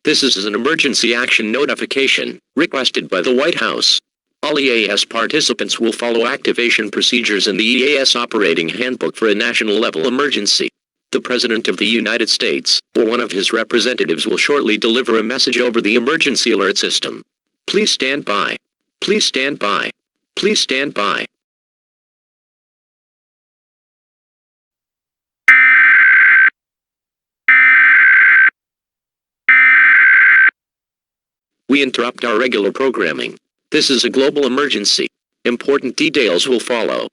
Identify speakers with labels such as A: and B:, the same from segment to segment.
A: This is an emergency action notification, requested by the White House. All EAS participants will follow activation procedures in the EAS Operating Handbook for a national-level emergency. The President of the United States, or one of his representatives, will shortly deliver a message over the emergency alert system. Please stand by. Please stand by. Please stand by. We interrupt our regular programming. This is a global emergency. Important details will follow.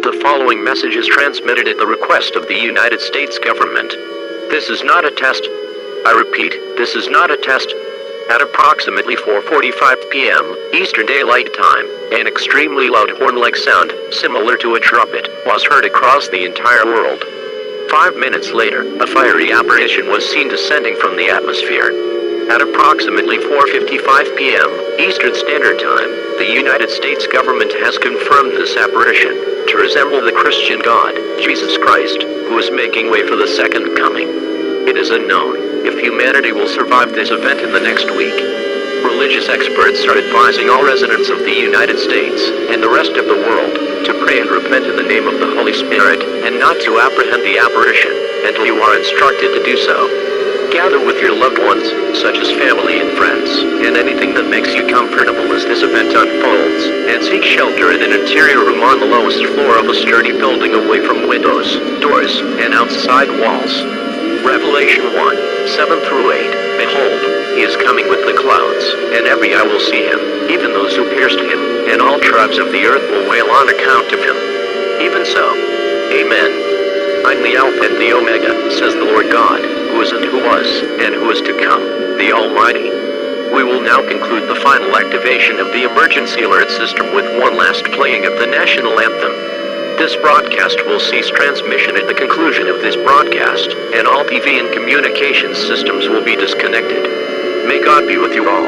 A: The following message is transmitted at the request of the United States government. This is not a test. I repeat, this is not a test. At approximately 4:45 p.m. Eastern Daylight Time, an extremely loud horn-like sound, similar to a trumpet, was heard across the entire world. 5 minutes later, a fiery apparition was seen descending from the atmosphere. At approximately 4:55 p.m. Eastern Standard Time, the United States government has confirmed this apparition to resemble the Christian God, Jesus Christ, who is making way for the second coming. It is unknown if humanity will survive this event in the next week. Religious experts are advising all residents of the United States and the rest of the world to pray and repent in the name of the Holy Spirit and not to apprehend the apparition until you are instructed to do so. Gather with your loved ones, such as family and friends, and anything that makes you comfortable as this event unfolds, and seek shelter in an interior room on the lowest floor of a sturdy building away from windows, doors, and outside walls. Revelation 1:7-8. Behold, he is coming with the clouds, and every eye will see him, even those who pierced him, and all tribes of the earth will wail on account of him. Even so. Amen. I'm the Alpha and the Omega, says the Lord God, who is and who was, and who is to come, the Almighty. We will now conclude the final activation of the emergency alert system with one last playing of the national anthem. This broadcast will cease transmission at the conclusion of this broadcast, and all TV and communications systems will be disconnected. May God be with you all.